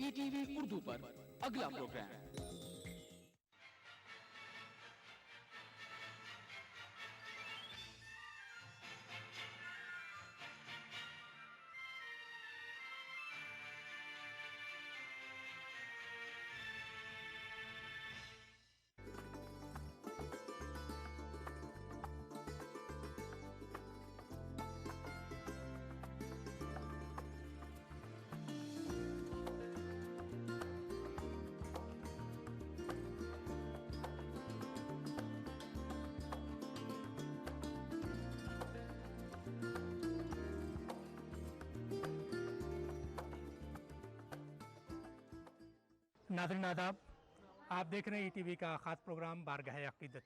ETV Urdu पर अगला programme. नाज़रीन आदाब, आप देख रहे हैं ETV का ख़ास प्रोग्राम बारगाह अक़ीदत।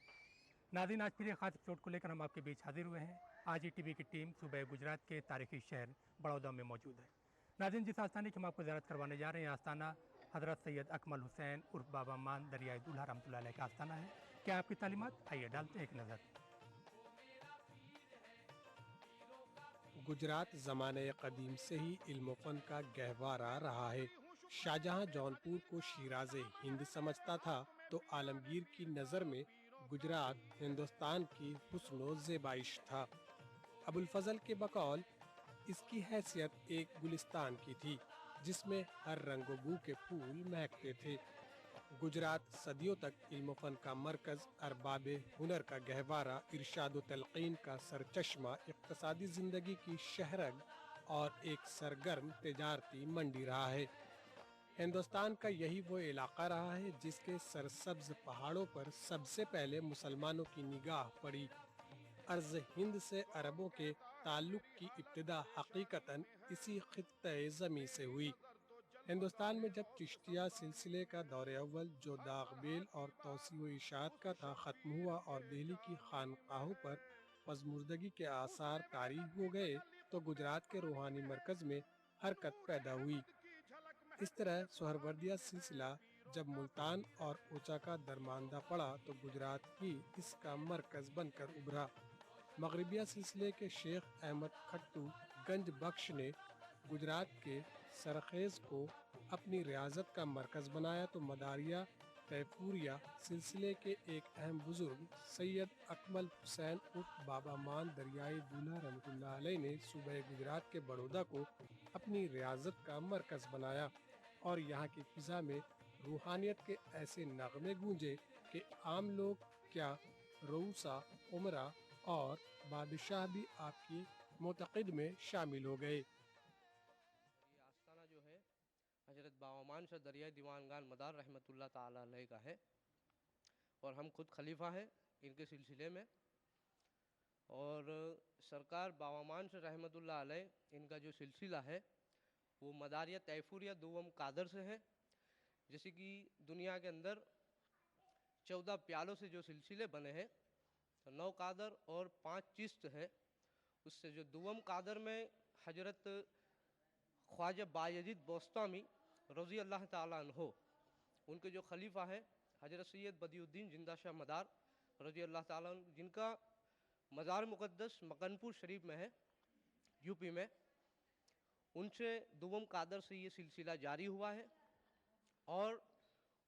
नाज़रीन, आज फिर एक ख़ास एपिसोड को लेकर हम आपके बीच हाजिर हुए हैं। आज ETV की टीम सूबे गुजरात के तारीखी शहर बड़ौदा में मौजूद है। नाज़रीन, जिस आस्थाने की हम आपको ज़ियारत करवाने जा रहे हैं, आस्थाना हज़रत सैयद अकमल हुसैन उर्फ बाबा मान दरियाई दूल्हा रहमतुल्लाह अलैह का आस्थाना है। क्या आपकी तालीमात? आइए डालते हैं एक नज़र। गुजरात ज़माने क़दीम से ही इल्म फ़न का गहवारा रहा है। शाहजहां जौनपुर को शिराज़े हिंद समझता था तो आलमगीर की नज़र में गुजरात हिंदुस्तान की हुस्न ज़ेबाइश था। अबुल फजल के बकौल इसकी हैसियत एक गुलिस्तान की थी जिसमें हर रंग बू के फूल महकते थे। गुजरात सदियों तक इल्म फ़न का मरकज़, अरबाब हुनर का गहवारा, इरशाद तलक़ीन का सरचश्मा, इक़्तिसादी ज़िंदगी की शहरग और एक सरगर्म तिजारती मंडी रहा है। हिंदुस्तान का यही वो इलाका रहा है जिसके सरसब्ज पहाड़ों पर सबसे पहले मुसलमानों की निगाह पड़ी। अर्ज़ हिंद से अरबों के ताल्लुक की इब्तिदा हकीकतन इसी खित्ते ज़मी से हुई। हिंदुस्तान में जब चिश्तिया सिलसिले का दौर अव्वल जो दागबेल और तौसीओ इशाअत का था ख़त्म हुआ और दिल्ली की खानकाहों पर पज़मुर्दगी के आसार तारी हो गए तो गुजरात के रूहानी मरकज़ में हरकत पैदा हुई। इस तरह सोहरवर्दिया सिलसिला जब मुल्तान और ऊंचा का दरमानदा पड़ा तो गुजरात ही इसका मरकज बनकर उभरा। मगरिबिया सिलसिले के शेख अहमद खट्टू गंज बख्श ने गुजरात के सरखेज को अपनी रियासत का मरकज बनाया तो मदारिया तैफूरिया सिलसिले के एक अहम बुजुर्ग सैयद अकमल हुसैन उर्फ बाबा मान दरियाई दूल्हा रहमतुल्लाह अलैह ने सूबे गुजरात के बड़ौदा को अपनी रियासत का मरकज बनाया और यहाँ की फिजा में रूहानियत के ऐसे नगमे गूंजे कि आम लोग क्या रऊसा, उमरा और बादशाह भी आपकी मोतक़िद में शामिल हो गए। ये आस्थाना जो है हजरत बाबा मान शाह दरियाई दीवानगान मदार रहमतुल्लाह ताला अलैह का है और हम खुद खलीफा हैं इनके सिलसिले में। और सरकार बाबा मान शाह रहमतुल्लाह अलैह इनका जो सिलसिला है वो मदारिया तैफूरिया दुवम कादर से है। जैसे कि दुनिया के अंदर 14 प्यालों से जो सिलसिले बने हैं तो 9 कादर और 5 चिश्त है। उससे जो दुवम कादर में हजरत ख्वाजा बायजीद बोस्तामी रज़ी अल्लाह ताला अन्हो उनके जो खलीफा है हजरत सैयद बदियुद्दीन जिंदा शाह मदार रज़ी अल्लाह ताला अन्हो, जिनका मज़ार मुक़द्दस मकनपुर शरीफ में है यूपी में, उनसे दुवम कादर से ये सिलसिला जारी हुआ है। और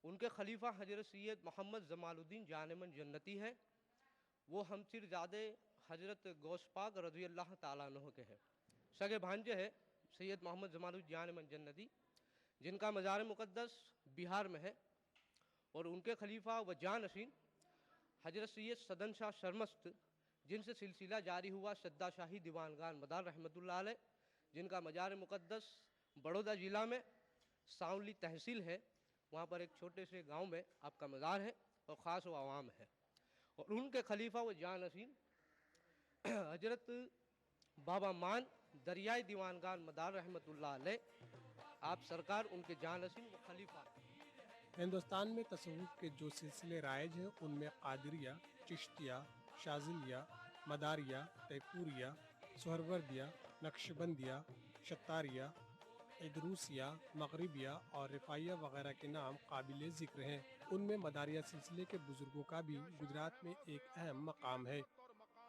उनके खलीफा हजरत सैयद मोहम्मद जमालुद्दीन जानमन जन्नती है। वो हमसिरजादे हजरत गौस पाक रज़ी अल्लाह ताला अन्हो के हैं। सगे भांजे है सैयद मोहम्मद जमालुद्दीन जानमन जन्नती जिनका मज़ार मुक़द्दस बिहार में है। और उनके खलीफा व जानशीन हजरत सैयद सदन शाह शर्मस्त जिनसे सिलसिला जारी हुआ सद्दा शाही दीवानगान मदार रहमतुल्लाह अलैह, जिनका मज़ार मुक़द्दस बड़ौदा ज़िला में सांवली तहसील है। वहाँ पर एक छोटे से गांव में आपका मज़ार है और ख़ास व आवाम है। और उनके खलीफा व जानशीन हजरत बाबा मान दरियाई दीवानगान मदार रहमतुल्लाह अलैह, आप सरकार उनके जानशीन व खलीफा। हिंदुस्तान में तसव्वुफ़ के जो सिलसिले राइज हैं उनमें कादरिया, चिश्तिया, शाज़िलिया, मदारिया, तैफूरिया, सोहरवर्दिया, नक्शबंदिया, शत्तारिया, इदरूसिया, मगरिबिया और रिफाइया वगैरह के नाम काबिल ज़िक्र हैं। उनमें मदारिया सिलसिले के बुजुर्गों का भी गुजरात में एक अहम मकाम है।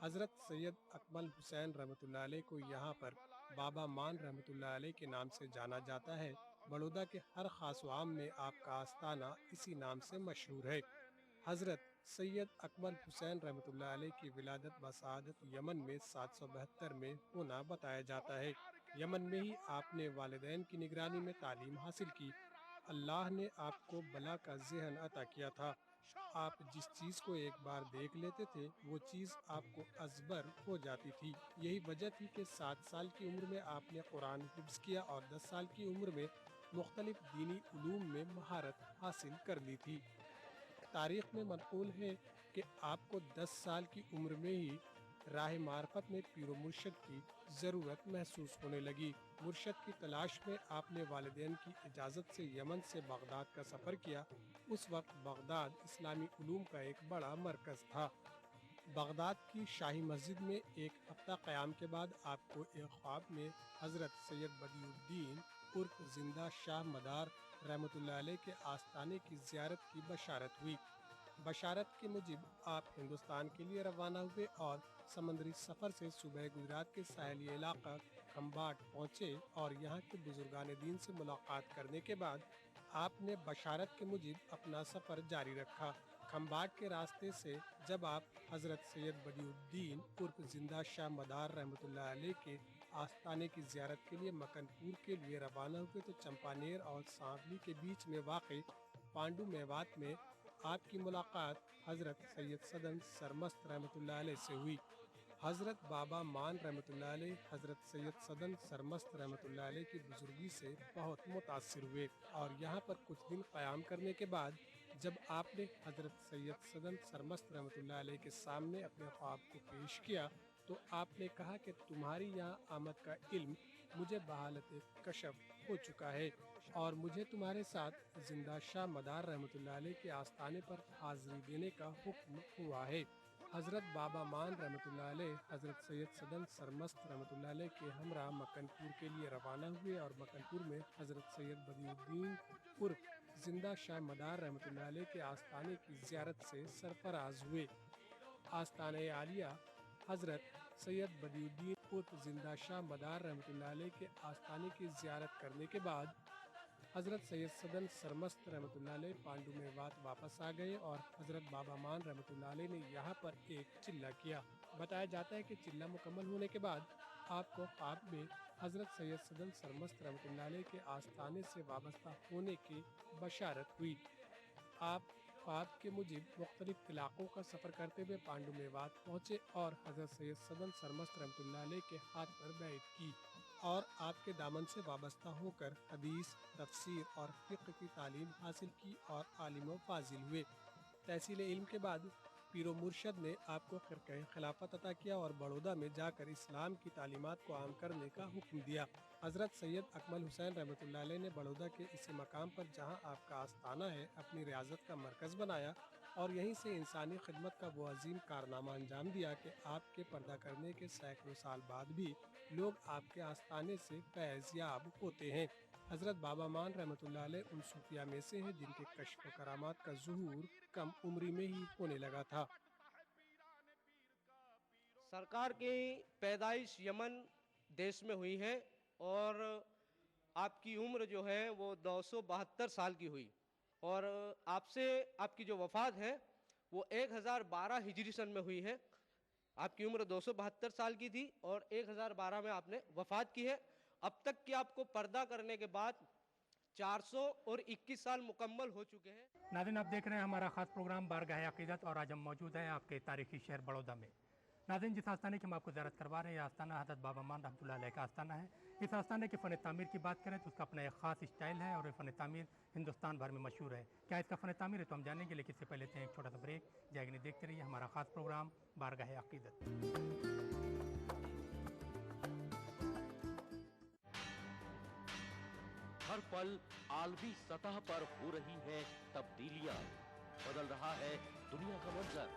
हज़रत सैयद अकमल हुसैन रहमतुल्लाह अलैह को यहाँ पर बाबा मान रहमतुल्लाह अलैह के नाम से जाना जाता है। बड़ौदा के हर खास व आम में आपका आस्थाना इसी नाम से मशहूर है। हजरत सैयद अकमल हुसैन रहमतुल्लाह अलैह की विलादत बसादत यमन में 772 में होना बताया जाता है। यमन में ही आपने वालिदैन की निगरानी में तालीम हासिल की। अल्लाह ने आपको बला का ज़हन अता किया था। आप जिस चीज़ को एक बार देख लेते थे वो चीज़ आपको अजबर हो जाती थी। यही वजह थी कि 7 साल की उम्र में आपने कुरान हिफ्ज़ किया और 10 साल की उम्र में मुख्तलिफ दीनी उलूम में महारत हासिल कर ली थी। तारीख में मनक़ूल है कि आपको 10 साल की उम्र में ही राह मार्फत में पीर मुर्शद की ज़रूरत महसूस होने लगी। मुर्शद की तलाश में आपने वालिदैन की इजाज़त से यमन से बगदाद का सफ़र किया। उस वक्त बगदाद इस्लामी उलूम का एक बड़ा मरकज़ था। बगदाद की शाही मस्जिद में एक हफ्ता क़याम के बाद आपको एक ख्वाब में हज़रत सैयद बदियुद्दीन उर्फ जिंदा शाह मदार रहमतुल्लाह अलैह के आस्थाने की ज़ियारत की बशारत हुई। बशारत के मुजिब आप हिंदुस्तान के लिए रवाना हुए और समंदरी सफ़र से सुबह गुजरात के साहली इलाका खम्बाट पहुँचे और यहाँ के बुजुर्गान दीन से मुलाकात करने के बाद आपने बशारत के मुजिब अपना सफ़र जारी रखा। खम्बाट के रास्ते से जब आप हज़रत सैयद बदियुद्दीन उर्फ जिंदा शाह मदार रहमतुल्लाह अलैह के आस्थाने की ज़ियारत के लिए मकनपुर के लिए रवाना हुए तो चंपानेर और सांवली के बीच में वाक़ पांडु मेवात में आपकी मुलाकात हज़रत सैयद सदन सरमस्त रहमतुल्लाह अलैह से हुई। हज़रत बाबा मान रहमतुल्लाह अलैह हज़रत सैयद सदन सरमस्त रहमतुल्लाह अलैह की बुजुर्गी से बहुत मुतासिर हुए और यहाँ पर कुछ दिन क़याम करने के बाद जब आपने हज़रत सैयद सदन सरमस्त रहमतुल्लाह अलैह के सामने अपने ख्वाब को पेश किया तो आपने कहा कि तुम्हारी यहाँ आमद का इल्म मुझे बहालत कशफ हो चुका है और मुझे तुम्हारे साथ जिंदा शाह मदार रहमतुल्लाह अलैह के आस्थाने पर हाज़िरी देने का हुक्म हुआ है। हज़रत बाबा मान रहमतुल्लाह अलैह हज़रत सैयद सदन सरमस्त रहमतुल्लाह अलैह के हमरा मकनपुर के लिए रवाना हुए और मकनपुर में हज़रत सैयद बदियुद्दीन उर्फ जिंदा शाह मदार रहमतुल्लाह अलैह के आस्थाने की ज़ियारत से सरफराज हुए। आस्थाने आलिया हज़रत सैयद बदियुद्दीन उर्फ जिंदा शाह मदार रहमतुल्लाह अलैह के आस्थाने की ज़ियारत करने के बाद हज़रत सैयद सदन सरमस्त रहमतुल्लाह अलैह पांडु मेवात वापस आ गए और हज़रत बाबा मान रहमतुल्लाह अलैह ने यहाँ पर एक चिल्ला किया। बताया जाता है कि चिल्ला मुकम्मल होने के बाद आपको ख्वाब में हज़रत सैयद सदन सरमस्त रहमतुल्लाह अलैह के आस्थाने से वाबस्ता होने की बशारत हुई। आप ख्वाब के मुजिब मुख्तलिफ इलाक़ों का सफ़र करते हुए पांडु मेवात पहुँचे और हज़रत सैयद सदन सरमस्त रहमतुल्लाह अलैह के हाथ पर बैत की और आपके दामन से वाबस्ता होकर हदीस, तफसीर और फ़िक़्ह की तालीम हासिल की और आलिम व फाजिल हुए। तहसील इल्म के बाद पीरो मुर्शद ने आपको ख़िरक़ह खिलाफत अता किया और बड़ौदा में जाकर इस्लाम की तालीमात को आम करने का हुक्म दिया। हज़रत सैयद अकमल हुसैन रहमतुल्लाह अलैह ने बड़ौदा के इसी मकाम पर जहाँ आपका आस्थाना है अपनी रियासत का मरकज़ बनाया और यहीं से इंसानी खिदमत का वो अजीम कारनामा अंजाम दिया कि आपके पर्दा करने के सैकड़ों साल बाद भी लोग आपके आस्थाने से फैज़ याब होते हैं। हज़रत बाबा मान रहमतुल्लाह अलैह उन सूफिया में से हैं जिनके कश्फ व करामात का ज़ुहूर कम उम्री में ही होने लगा था। सरकार की पैदाइश यमन देश में हुई है और आपकी उम्र जो है वो 272 साल की हुई और आपसे आपकी जो वफ़ात है वो 1012 हिजरी सन में हुई है। आपकी उम्र 272 साल की थी और 1012 में आपने वफ़ात की है। अब तक कि आपको पर्दा करने के बाद 421 साल मुकम्मल हो चुके हैं। नाज़रीन, आप देख रहे हैं हमारा ख़ास प्रोग्राम बारगाह अक़ीदत और आज हम मौजूद हैं आपके तारीख़ी शहर बड़ौदा में। नाज़रीन, जिस आस्थाने की हम आपको ज़ियारत करवा रहे हैं आस्थाना हज़रत बाबा मान रहमतुल्लाह अलैह का आस्थाना है। इस आस्थाने के फ़न तामीर की बात करें तो उसका अपना एक ख़ास स्टाइल है और ये फ़न तामीर हिंदुस्तान भर में मशहूर है। क्या इसका फ़न तामीर है तो हम जानेंगे, लेकिन इससे पहले एक छोटा सा ब्रेक। जाएगी नहीं, देखते रहिए हमारा ख़ास प्रोग्राम बारगाह अक़ीदत। हर पल आलमी सतह पर हो रही हैं तब्दीलियां, बदल रहा है दुनिया का मंजर।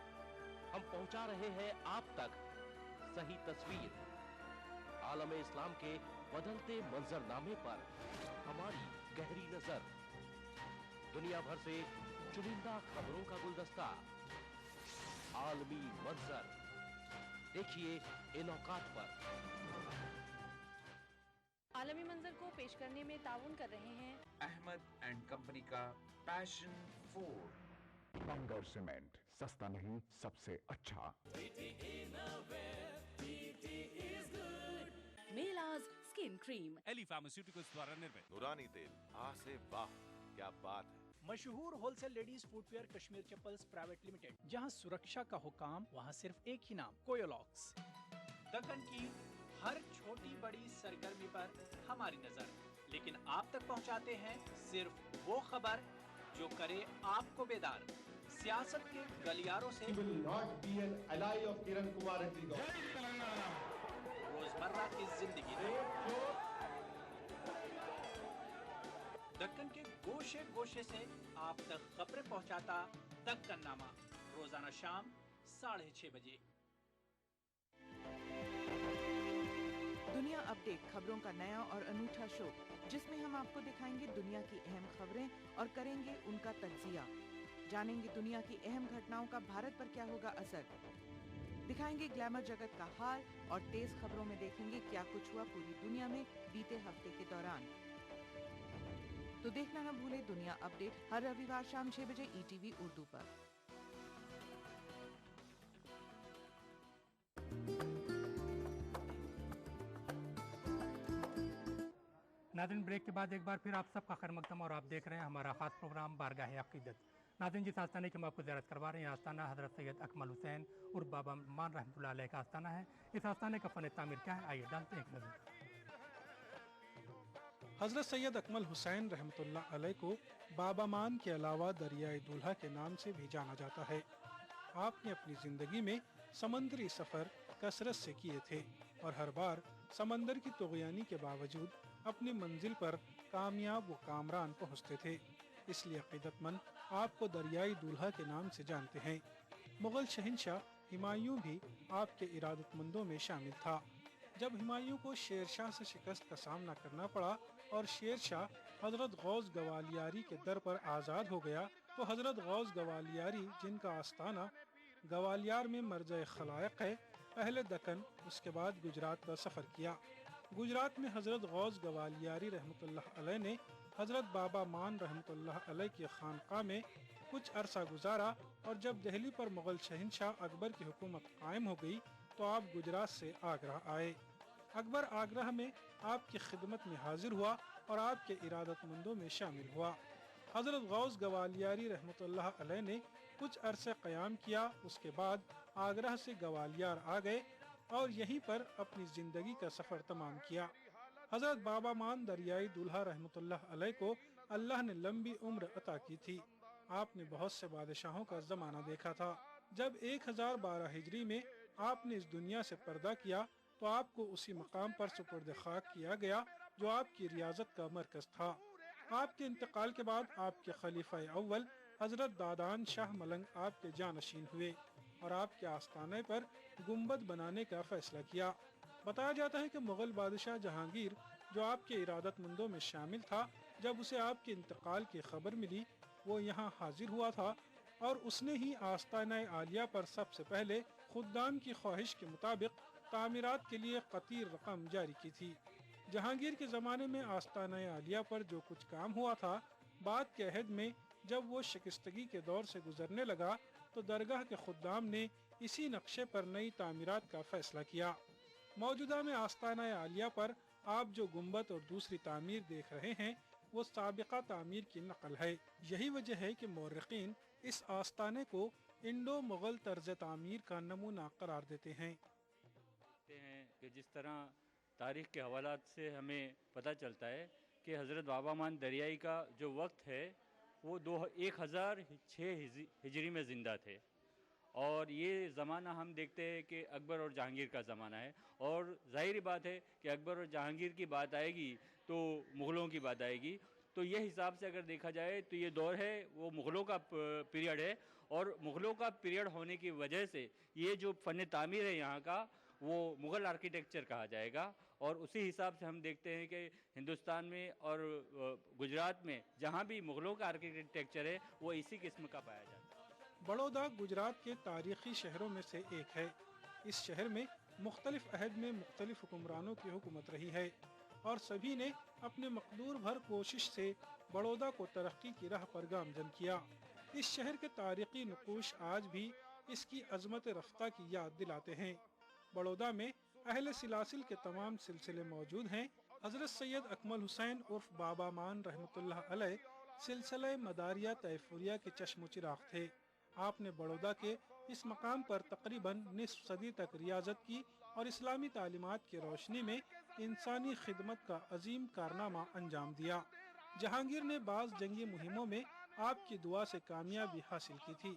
हम पहुंचा रहे हैं आप तक सही तस्वीर। आलम इस्लाम के बदलते मंजरनामे पर हमारी गहरी नजर। दुनिया भर से चुनिंदा खबरों का गुलदस्ता। आलमी मंजर देखिए इन औकात पर। عالمی منظر کو پیش کرنے میں تعاون کر رہے ہیں احمد اینڈ کمپنی کا پیشن فورڈ. بنگر سیمنٹ، سستا نہیں سب سے اچھا. میلاز اسکن کریم. ایلی فارماسیوٹیکلز دوارا نرمت. نورانی تیل، سے واہ کیا بات ہے. مشہور wholesale ladies footwear Kashmir chappals private limited, جہاں سرکشا کا حکام وہاں صرف ایک ہی نام، کویولاکس. دکن کی ہر چھوٹی بڑی سرگرمی پر ہماری نظر، لیکن آپ تک پہنچاتے ہیں صرف وہ خبر جو کرے آپ کو بیدار. سیاست کے گلیاروں سے روزمرہ کی زندگی دکن کے گوشے گوشے سے آپ تک خبریں پہنچاتا دکن نامہ، روزانہ شام 6:30 بجے. دنیا اپڈیٹ خبروں کا نیا اور انوٹھا شو، جس میں ہم آپ کو دکھائیں گے دنیا کی اہم خبریں اور کریں گے ان کا تجزیہ. جانیں گے دنیا کی اہم گھٹناؤں کا بھارت پر کیا ہوگا اثر. دکھائیں گے گلیمر جگت کا حال اور تیز خبروں میں دیکھیں گے کیا کچھ ہوا پوری دنیا میں بیتے ہفتے کے دوران. تو دیکھنا نہ بھولے دنیا اپڈیٹ ہر رویوار شام 6 بجے ETV اردو پر. ناظرین، بریک کے بعد ایک بار پھر آپ سب کا خیر مقدم اور آپ دیکھ رہے ہیں ہمارا خاص پروگرام بارگاہ عقیدت. ناظرین، جس آستانے کی ہم آپ کو زیارت کروا رہے ہیں آستانہ حضرت سید اکمل حسین اور بابا مان رحمۃ اللہ علیہ کا آستانہ ہے. اس آستانے کا فن تعمیر کیا ہے، آئیے ڈالتے ہیں ایک نظر. حضرت سید اکمل حسین رحمۃ اللہ علیہ کو بابا مان کے علاوہ دریائے دولہا کے نام سے بھی جانا جاتا ہے. آپ نے اپنی زندگی میں سمندری سفر کثرت سے کیے تھے اور ہر بار سمندر کی طغیانی کے باوجود اپنی منزل پر کامیاب و کامران پہنچتے تھے. اس لیے عقیدت مند آپ کو دریائے دولہا کے نام سے جانتے ہیں. مغل شہنشاہ ہمایوں بھی آپ کے ارادت مندوں میں شامل تھا. جب ہمایوں کو شیر شاہ سے شکست کا سامنا کرنا پڑا اور شیر شاہ حضرت غوث گوالیاری کے در پر آزاد ہو گیا تو حضرت غوث گوالیاری، جن کا آستانہ گوالیار میں مرجع خلائق ہے، پہلے دکن اس کے بعد گجرات پر سفر کیا. گجرات میں حضرت غوث گوالیاری رحمۃ اللہ علیہ نے حضرت بابا مان رحمۃ اللہ علیہ کی خانقاہ میں کچھ عرصہ گزارا اور جب دہلی پر مغل شہنشاہ اکبر کی حکومت قائم ہو گئی تو آپ گجرات سے آگرہ آئے. اکبر آگرہ میں آپ کی خدمت میں حاضر ہوا اور آپ کے ارادت مندوں میں شامل ہوا. حضرت غوث گوالیاری رحمۃ اللہ علیہ نے کچھ عرصے قیام کیا. اس کے بعد آگرہ سے گوالیار آ گئے اور یہیں پر اپنی زندگی کا سفر تمام کیا. حضرت بابا مان دریائے دولہا رحمۃ اللہ علیہ کو اللہ نے لمبی عمر عطا کی تھی. آپ نے بہت سے بادشاہوں کا زمانہ دیکھا تھا. جب 1012 ہجری میں آپ نے اس دنیا سے پردہ کیا تو آپ کو اسی مقام پر سپرد خاک کیا گیا جو آپ کی ریاضت کا مرکز تھا. آپ کے انتقال کے بعد آپ کے خلیفہ اول حضرت دادان شاہ ملنگ آپ کے جانشین ہوئے اور آپ کے آستانے پر گنبد بنانے کا فیصلہ کیا. بتایا جاتا ہے کہ مغل بادشاہ جہانگیر، جو آپ کے ارادت مندوں میں شامل تھا، جب اسے آپ کے انتقال کی خبر ملی وہ یہاں حاضر ہوا تھا اور اس نے ہی آستانہ عالیہ پر سب سے پہلے خدام کی خواہش کے مطابق تعمیرات کے لیے قطیر رقم جاری کی تھی. جہانگیر کے زمانے میں آستانہ عالیہ پر جو کچھ کام ہوا تھا، بعد کے عہد میں جب وہ شکستگی کے دور سے گزرنے لگا تو درگاہ کے خدام نے اسی نقشے پر نئی تعمیرات کا فیصلہ کیا. موجودہ میں آستانہ عالیہ پر آپ جو گنبد اور دوسری تعمیر دیکھ رہے ہیں وہ سابقہ تعمیر کی نقل ہے. یہی وجہ ہے کہ مورخین اس آستانے کو انڈو مغل طرز تعمیر کا نمونہ قرار دیتے ہیں. کہ جس طرح تاریخ کے حوالات سے ہمیں پتہ چلتا ہے کہ حضرت بابا مان دریائی کا جو وقت ہے وہ 1006 ہجری میں زندہ تھے اور یہ زمانہ ہم دیکھتے ہیں کہ اکبر اور جہانگیر کا زمانہ ہے اور ظاہری بات ہے کہ اکبر اور جہانگیر کی بات آئے گی تو مغلوں کی بات آئے گی. تو یہ حساب سے اگر دیکھا جائے تو یہ دور ہے وہ مغلوں کا پیریڈ ہے اور مغلوں کا پیریڈ ہونے کی وجہ سے یہ جو فن تعمیر ہے یہاں کا وہ مغل آرکیٹیکچر کہا جائے گا. اور اسی حساب سے ہم دیکھتے ہیں کہ ہندوستان میں اور گجرات میں جہاں بھی مغلوں کا آرکیٹیکچر ہے وہ اسی قسم کا پایا جاتا ہے. بڑودہ گجرات کے تاریخی شہروں میں سے ایک ہے. اس شہر میں مختلف عہد میں مختلف حکمرانوں کی حکومت رہی ہے. और सभी ने अपने मकदूर भर कोशिश से बड़ौदा को तरक्की की राह पर गामजन किया। इस शहर के तारीखी नकूश आज भी इसकी अजमत रफ्ता की याद दिलाते हैं। बड़ौदा में अहले सिलासिल के तमाम सिलसिले मौजूद हैं। हजरत सैयद अकमल हुसैन उर्फ बाबा मान रहमतुल्लाह अलैह सिलसिला मदारिया तैफुरिया के चश्मो चिराग थे। आपने बड़ौदा के इस मकाम पर तकरीबन निस्फ सदी तक रियाजत की और इस्लामी तालीमात की रोशनी में इंसानी खिदमत का अजीम कारनामा अंजाम दिया। जहांगीर ने बाज़ जंगी मुहिमों में आपकी दुआ से कामयाबी हासिल की थी।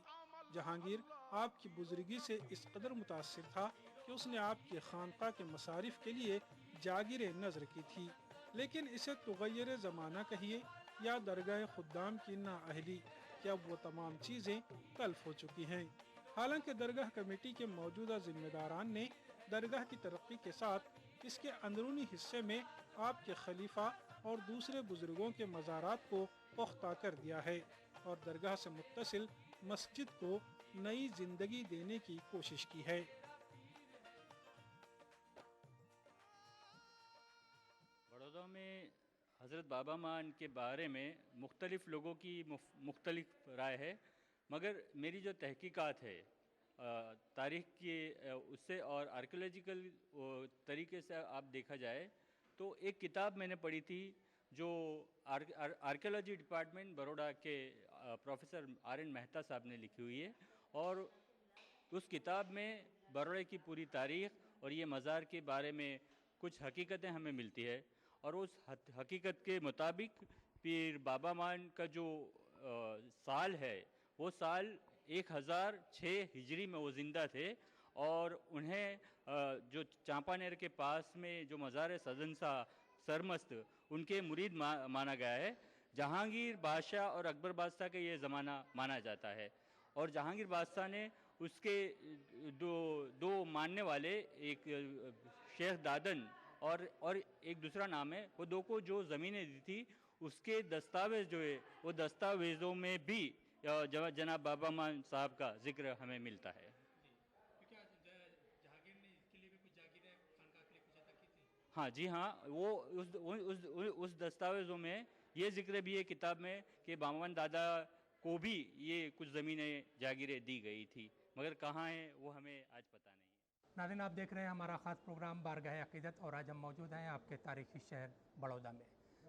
जहांगीर आपकी बुजुर्गी से इस कदर मुतासिर था कि उसने आपके खानका के मसारिफ के लिए जागीर नज़र की थी, लेकिन इसे तुगैर ज़माना कहिए या दरगाह खुद्दाम की नाअहली कि अब वो तमाम चीज़ें तल्फ हो चुकी हैं। हालांकि दरगाह कमेटी के मौजूदा जिम्मेदारान ने दरगाह की तरक्की के साथ इसके अंदरूनी हिस्से में आपके खलीफा और दूसरे बुजुर्गों के मज़ारात को पुख्ता कर दिया है और दरगाह से मुत्तसिल मस्जिद को नई जिंदगी देने की कोशिश की है। बड़ौदा में हज़रत बाबा मान के बारे में मुख्तलिफ़ लोगों की मुख्तलिफ राय है, मगर मेरी जो तहकीकात है तारीख़ के उससे और आर्कियोलॉजिकल तरीके से आप देखा जाए तो एक किताब मैंने पढ़ी थी जो आर्कियोलॉजी डिपार्टमेंट बड़ौदा के प्रोफेसर आर.एन. मेहता साहब ने लिखी हुई है और उस किताब में बड़ौदा की पूरी तारीख़ और ये मज़ार के बारे में कुछ हकीकतें हमें मिलती है और उस हकीकत के मुताबिक पीर बाबा मान का जो साल है वो साल 1006 हिजरी में वो ज़िंदा थे और उन्हें जो चांपानेर के पास में जो मज़ार सदनसा सरमस्त उनके मुरीद माना गया है। जहांगीर बादशाह और अकबर बादशाह का ये ज़माना माना जाता है और जहांगीर बादशाह ने उसके दो मानने वाले एक शेख दादन और एक दूसरा नाम है, वो दो को जो ज़मीनें दी थी उसके दस्तावेज़ जो है वो दस्तावेज़ों में भी जनाब बाबा मान साहब का जिक्र हमें मिलता है। हाँ जी हाँ, वो उस दस्तावेज़ों में ये जिक्र भी है किताब में कि बाबा मान दादा को भी ये कुछ ज़मीनें जागीरें दी गई थी, मगर कहाँ हैं वो हमें आज पता नहीं है। नाज़रीन, आप देख रहे हैं हमारा ख़ास प्रोग्राम बारगाह अक़ीदत और आज हम मौजूद हैं आपके तारीख़ी शहर बड़ौदा में।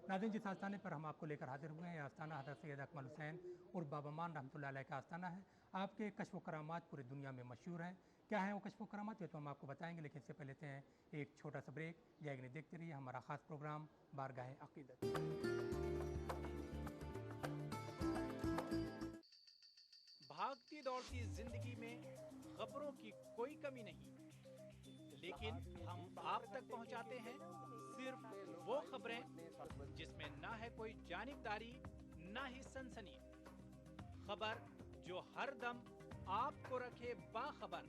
नाज़रीन, जिस आस्थाने पर हम आपको लेकर हाजिर हुए हैं आस्थाना हज़रत सैयद अकमल हुसैन और बाबा मान रहमतुल्लाह अलैह का आस्थाना है। आपके कश्फ व करामात पूरी दुनिया में मशहूर हैं। क्या है वो कश्फ व करामात, ये तो हम आपको बताएंगे, लेकिन इससे पहले लेते हैं एक छोटा सा ब्रेक। जाएंगे, देखते रहिए हमारा ख़ास प्रोग्राम बारगाह अक़ीदत। भागती दौड़ती जिंदगी में खबरों की कोई कमी नहीं, लेकिन हम आप तक पहुंचाते हैं सिर्फ वो खबरें जिसमें ना है कोई जानिबदारी ना ही सनसनी। खबर जो हर दम आपको रखे बाखबर।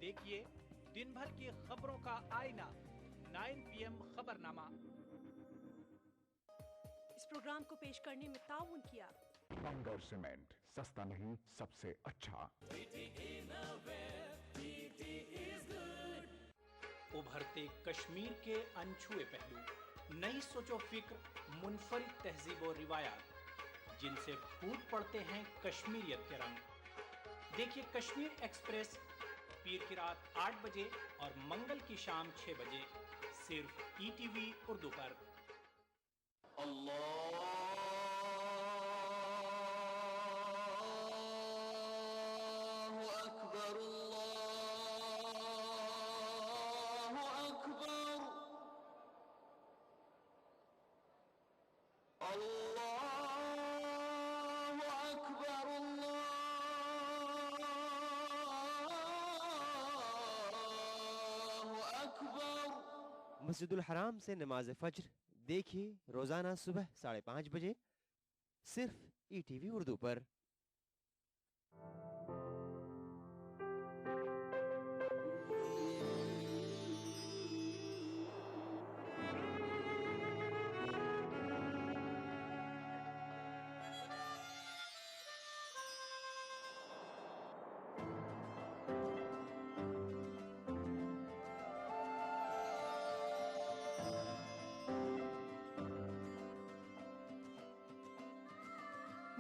देखिए दिन भर की खबरों का आईना 9 PM खबरनामा। इस प्रोग्राम को पेश करने में ताउन किया बंगर सीमेंट, सस्ता नहीं सबसे अच्छा। उभरते कश्मीर के अनछुए पहलू, नई सोचो फिक्र, मुनफरिद तहजीब और रिवायात जिनसे फूट पड़ते हैं कश्मीरियत के रंग। देखिए कश्मीर एक्सप्रेस पीर की रात 8 बजे और मंगल की शाम 6 बजे सिर्फ ETV उर्दू पर। मस्जिदुल हराम से नमाज फज्र देखिए रोजाना सुबह 5:30 बजे सिर्फ ETV उर्दू पर।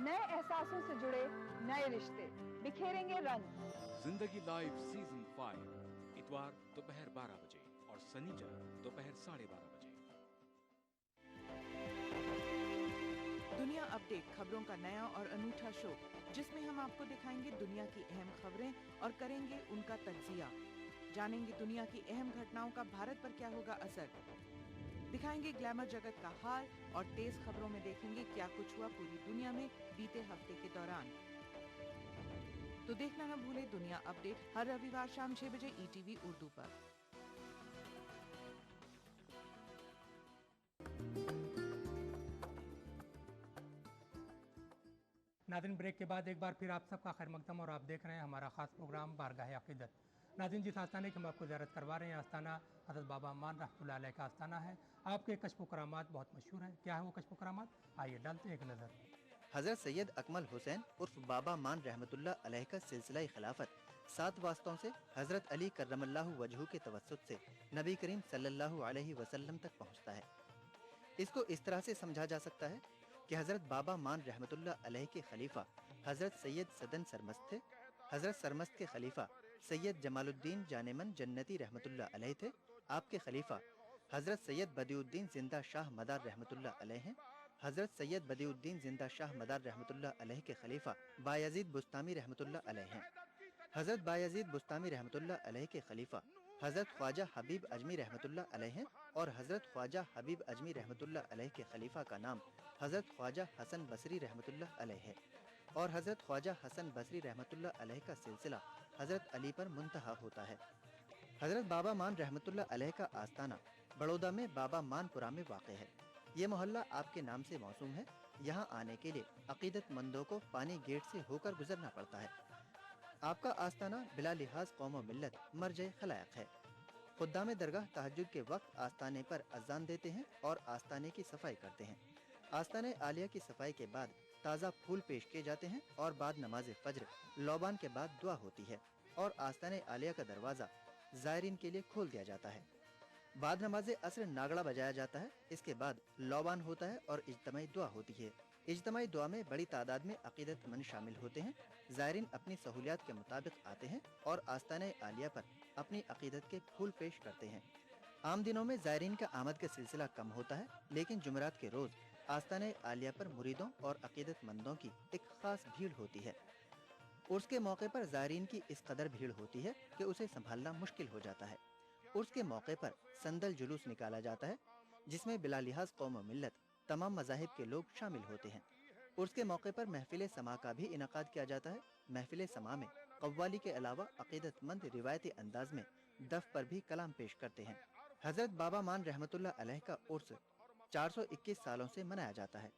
नए एहसासों से जुड़े नए रिश्ते बिखेरेंगे रंग। जिंदगी लाइव सीजन 5 इतवार दोपहर 12 बजे और शनिवार दोपहर 12:30 बजे। दुनिया अपडेट खबरों का नया और अनूठा शो जिसमें हम आपको दिखाएंगे दुनिया की अहम खबरें और करेंगे उनका तज्जिया। जानेंगे दुनिया की अहम घटनाओं का भारत पर क्या होगा असर। दिखाएंगे ग्लैमर जगत का हाल और तेज खबरों में देखेंगे क्या कुछ हुआ पूरी दुनिया में बीते हफ्ते के दौरान। तो देखना न भूले दुनिया अपडेट हर रविवार शाम 6 बजे ETV उर्दू पर। नाज़रीन, ब्रेक के बाद एक बार फिर आप सबका खैर मकदम और आप देख रहे हैं हमारा ख़ास प्रोग्राम बारगाह अक़ीदत। नाज़रीन, जिस आस्थाने की हम आपको ज़ियारत करवा रहे हैं आस्थाना हज़रत बाबा अमान रहमतुल्लाह अलैह का आस्थाना है। आपके कश्फ करामात बहुत मशहूर हैं। क्या है वो कश्फ करामात, आइए डालते हैं एक नज़र। हज़रत सैयद अकमल हुसैन उर्फ बाबा अमान रहमतुल्लाह अलैह का सिलसिला खिलाफत 7 वास्तों से हज़रत अली करमल्लाहु वजहू के तवस्सुत से नबी करीम सल्लल्लाहु अलैहि वसल्लम तक पहुँचता है। इसको इस तरह से समझा जा सकता है कि हज़रत बाबा मान रहमतुल्लाह अलैह के खलीफा हज़रत सैयद सदन सरमस्त थे। हज़रत सरमस्त के खलीफा सैयद जमालुद्दीन जानेमन जन्नती रहमतुल्लाह अलैह थे। आपके खलीफा हज़रत सैयद बदिउद्दीन जिंदा शाह मदार रहमतुल्लाह अलैह हैं। हज़रत सैयद बदिउद्दीन जिंदा शाह मदार रहमतुल्लाह अलैह के खलीफा बायज़ीद बुस्तामी रहमतुल्लाह अलैह हैं। हज़रत बायज़ीद बुस्तामी रहमतुल्लाह अलैह के खलीफा हज़रत ख्वाजा हबीब अजमी रहमतुल्लाह अलैह हैं और हज़रत ख्वाजा हबीब अजमी रहमतुल्लाह अलैह के खलीफा का नाम हज़रत ख्वाजा हसन बसरी रहमतुल्लाह अलैह है और हज़रत ख्वाजा हसन बसरी रहमतुल्लाह अलैह का सिलसिला हज़रत अली पर मुंतहा होता है। हज़रत बाबा मान रहमतुल्लाह अलैह का आस्थाना बड़ौदा में बाबा मानपुरा में वाक़ है। ये मोहल्ला आपके नाम से मौसूम है। यहाँ आने के लिए अक़ीदतमंदों को पानी गेट से होकर गुजरना पड़ता है। आपका आस्थाना बिला लिहाज कौम व मिल्लत मर्ज खलायक है। खुद्दाम दरगाह तहज्जुद के वक्त आस्थाने पर अज़ान देते हैं और आस्थाने की सफाई करते हैं। आस्थाने आलिया की सफाई के बाद ताज़ा फूल पेश किए जाते हैं और बाद नमाज फज्र लौबान के बाद दुआ होती है और आस्थाने आलिया का दरवाज़ा ज़ायरीन के लिए खोल दिया जाता है। बाद नमाज असर नागड़ा बजाया जाता है। इसके बाद लौबान होता है और इज्तमाई दुआ होती है। इज्तमाई दुआ में बड़ी तादाद में अक़ीदतमंद शामिल होते हैं। ज़ायरीन अपनी सहूलियात के मुताबिक आते हैं और आस्थाने आलिया पर अपनी अक़ीदत के फूल पेश करते हैं। आम दिनों में ज़ायरीन का आमद का सिलसिला कम होता है, लेकिन जुमेरात के रोज़ आस्थाने आलिया पर मुरीदों और अक़ीदतमंदों की एक ख़ास भीड़ होती है। उर्स के मौके पर ज़ायरीन की इस कदर भीड़ होती है कि उसे संभालना मुश्किल हो जाता है। उर्स के मौके पर संदल जुलूस निकाला जाता है जिसमें बिला लिहाज कौम व मिल्लत तमाम मज़ाहिब के लोग शामिल होते हैं। उर्स के मौके पर महफिल समा का भी इनकाद किया जाता है। महफिल समा में कव्वाली के अलावा अक़ीदतमंद रिवायती अंदाज में दफ पर भी कलाम पेश करते हैं। हज़रत बाबा मान रहमतुल्लाह अलैह का उर्स 421 सालों से मनाया जाता है।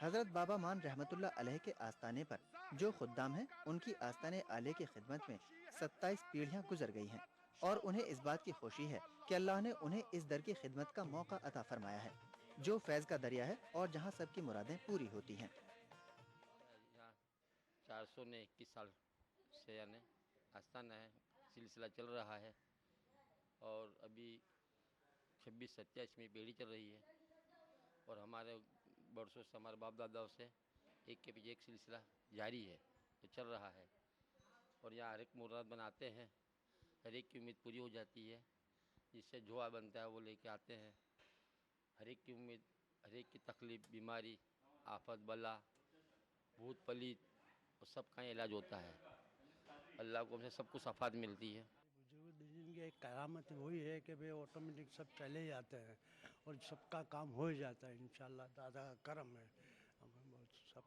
हज़रत बाबा मान रहमतुल्लाह अलैह के आस्थाने पर जो खुद्दाम हैं उनकी आस्थाने आलिया की खिदमत में 27 पीढ़ियाँ गुजर गई हैं और उन्हें इस बात की खुशी है कि अल्लाह ने उन्हें इस दर की खिदमत का मौका अता फरमाया है जो फैज़ का दरिया है और जहाँ सबकी मुरादें पूरी होती हैं। 421 साल से यानी आस्थाना है, सिलसिला चल रहा है और अभी 26-27वीं पीढ़ी चल रही है और हमारे बरसों से हमारे बाप दादाओं से एक के पीछे एक सिलसिला जारी है तो चल रहा है और यहाँ हर एक मुराद बनाते हैं, हर एक की उम्मीद पूरी हो जाती है। जिससे जुआ बनता है वो लेके आते हैं। हर एक की उम्मीद, हर एक की तकलीफ, बीमारी, आफत, बला, भूत पलीत और सब का इलाज होता है। अल्लाह को हमसे सब कुछ आफात मिलती है। जिनकी एक करामत वही है कि भाई ऑटोमेटिक सब चले जाते हैं और सबका काम हो जाता है इंशाल्लाह। दादा का करम है। हमें बहुत सब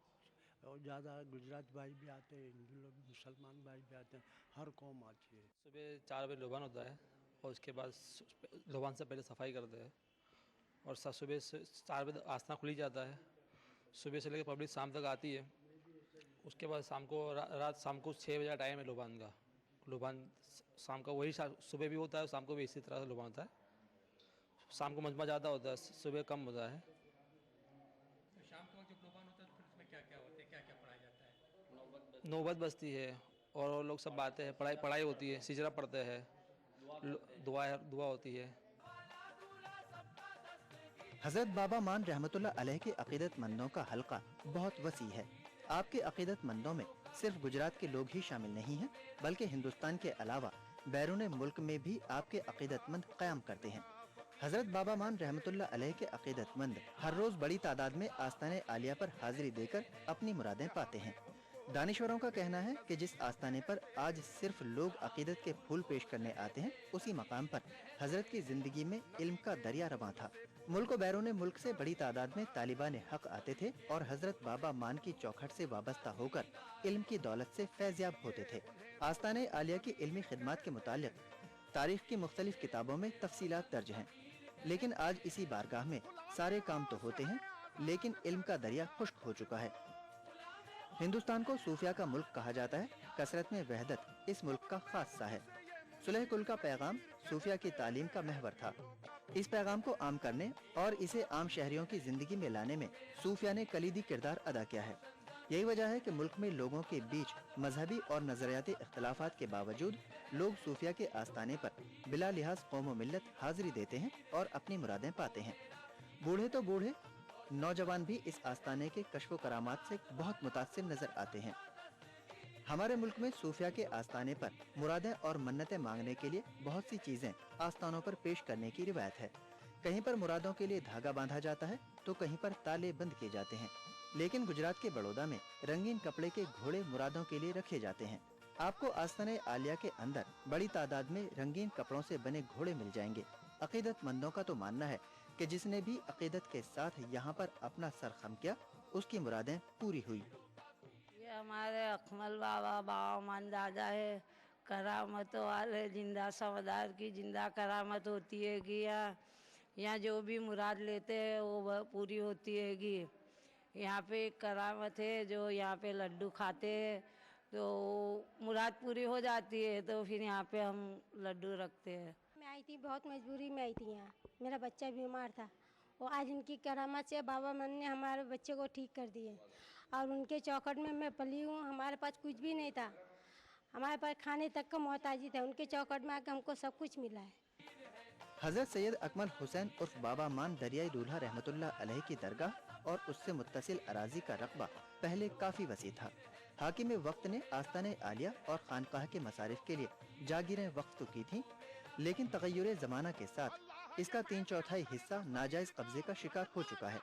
और ज़्यादा गुजरात भाई भी आते हैं, हिंदू लोग, मुसलमान भाई भी आते हैं, हर कौम आती है। सुबह 4 बजे लोबान होता है और उसके बाद लोबान से पहले सफाई करते हैं और सुबह 4 बजे आस्थाना खुली जाता है। सुबह से लेकर पब्लिक शाम तक आती है। उसके बाद शाम को शाम को 6 बजे का टाइम है लोबान का। लोबान शाम का वही सुबह भी होता है, शाम को भी इसी तरह से लोबान होता है। शाम को मजमा ज़्यादा होता है, सुबह कम होता है। तो शाम को जब लोबान होता है तो फिर उसमें क्या क्या होता है, क्या क्या पढ़ाया जाता है? नौबत बजती है और लोग सब बातें हैं, पढ़ाई होती है, सिजरा पढ़ते हैं, दुआ होती है। हज़रत बाबा मान रहमतुल्लाह अलैह के अक़ीदतमंदों का हल्का बहुत वसी है। आपके अकीदतमंदों में सिर्फ गुजरात के लोग ही शामिल नहीं हैं, बल्कि हिंदुस्तान के अलावा बैरून मुल्क में भी आपके अकीदतमंद क़याम करते हैं। हजरत बाबा मान रहमतुल्लाह अलैह के अकीदतमंद हर रोज बड़ी तादाद में आस्ताने आलिया पर हाजिरी देकर अपनी मुरादें पाते हैं। दानिश्वरों का कहना है कि जिस आस्ताने पर आज सिर्फ लोग अकीदत के फूल पेश करने आते हैं, उसी मकाम पर हजरत की जिंदगी में इल्म का दरिया रवां था। मुल्क व बैरून मुल्क से बड़ी तादाद में तालिबान हक आते थे और हजरत बाबा मान की चौखट से वाबस्ता होकर इल्म की दौलत से फैज़याब होते थे। आस्ताने आलिया की इल्मी खिदमत के मुतालिक तारीख की मुख्तलिफ किताबों में तफसीलात दर्ज हैं, लेकिन आज इसी बारगाह में सारे काम तो होते हैं, लेकिन इल्म का दरिया खुश्क हो चुका है। हिंदुस्तान को सूफिया का मुल्क कहा जाता है। कसरत में वहदत इस मुल्क का खासा है। सुलह कुल का पैगाम सूफिया की तालीम का महवर था। इस पैगाम को आम करने और इसे आम शहरियों की जिंदगी में लाने में सूफिया ने कलीदी किरदार अदा किया है। यही वजह है कि मुल्क में लोगों के बीच मजहबी और नजरियाती इख्तलाफात के बावजूद लोग सूफिया के आस्ताने पर बिला लिहाज कौम व मिल्लत हाजिरी देते हैं और अपनी मुरादें पाते हैं। बूढ़े तो बूढ़े, नौजवान भी इस आस्ताने के कश्फ करामात से बहुत मुतासिर नजर आते हैं। हमारे मुल्क में सूफिया के आस्ताने पर मुरादें और मन्नतें मांगने के लिए बहुत सी चीजें आस्तानों पर पेश करने की रिवायत है। कहीं पर मुरादों के लिए धागा बांधा जाता है तो कहीं पर ताले बंद किए जाते हैं। लेकिन गुजरात के बड़ौदा में रंगीन कपड़े के घोड़े मुरादों के लिए रखे जाते हैं। आपको आस्ताने आलिया के अंदर बड़ी तादाद में रंगीन कपड़ों से बने घोड़े मिल जाएंगे। अकीदतमंदों का तो मानना है कि जिसने भी अकीदत के साथ यहाँ पर अपना सर खम किया, उसकी मुरादें पूरी हुई। ये हमारे अकमल बाबा बाबा मान दादा है, करामतों वाले, जिंदा समदार की जिंदा करामत होती है कि यहाँ जो भी मुराद लेते हैं वो पूरी होती है कि यहाँ पे एक करामत है, जो यहाँ पे लड्डू खाते हैं तो मुराद पूरी हो जाती है, तो फिर यहाँ पे हम लड्डू रखते हैं। मैं आई थी, बहुत मजबूरी में आई थी यहाँ, मेरा बच्चा बीमार था और आज उनकी करामत से बाबा मन ने हमारे बच्चे को ठीक कर दिए और उनके चौखट में मैं पली हूँ। हमारे पास कुछ भी नहीं था, हमारे पास खाने तक का मोहताजी था, उनके चौखट में आकर हमको सब कुछ मिला है। हजरत सैयद अकमल हुसैन उर्फ बाबा मान दरियाई दूल्हा रहमतुल्लाह अलैह की दरगाह और उससे मुत्तसिल अराजी का रकबा पहले काफी वसी था। हाकिम वक्त ने आस्ताने आलिया और खानकाह के मसारिफ के लिए जागीरें वक्फ तो की थी, लेकिन तगय्युरे ज़माना के साथ इसका 3/4 हिस्सा नाजायज कब्जे का शिकार हो चुका है।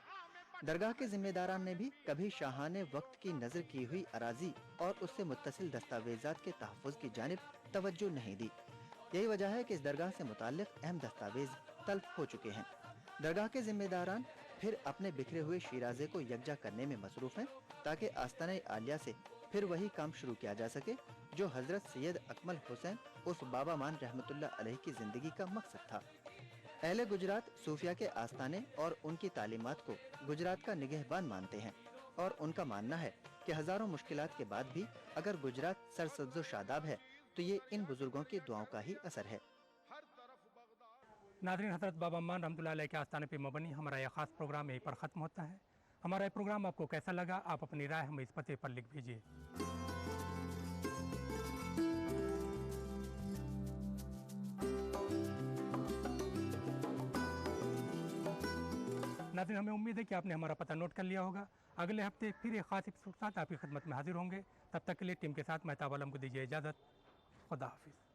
दरगाह के जिम्मेदारान ने भी कभी शाहाने वक्त की नजर की हुई अराजी और उससे मुत्तसिल दस्तावेजात के तहफ़्फ़ुज़ की जानिब तवज्जो नहीं दी। यही वजह है कि इस दरगाह से मुताल्लिक़ अहम दस्तावेज तल्फ हो चुके हैं। दरगाह के जिम्मेदारान फिर अपने बिखरे हुए शिराजे को यकजा करने में मसरूफ़ हैं, ताकि आस्ताने आलिया से फिर वही काम शुरू किया जा सके जो हजरत सैयद अकमल हुसैन उर्फ बाबा मान रहमतुल्लाह अलैह की जिंदगी का मकसद था। अहले गुजरात सूफिया के आस्ताने और उनकी तालीमात को गुजरात का निगहबान मानते हैं और उनका मानना है कि हजारों मुश्किलात के बाद भी अगर गुजरात सरसब्ज़ो शादाब है तो ये इन बुजुर्गों की दुआओं का ही असर है। नाज़रीन, हज़रत बाबा मान रहमतुल्लाह अलैह के आस्ताने पे मबनी हमारा यह खास प्रोग्राम यहीं पर ख़त्म होता है। हमारा ये प्रोग्राम आपको कैसा लगा, आप अपनी राय हमें इस पते पर लिख भेजिए। नाज़रीन, हमें उम्मीद है कि आपने हमारा पता नोट कर लिया होगा। अगले हफ्ते फिर एक खास एपिसोड के साथ आपकी खिदमत में हाजिर होंगे। तब तक के लिए टीम के साथ महताब आलम को दीजिए इजाज़त। खुदा हाफिज़।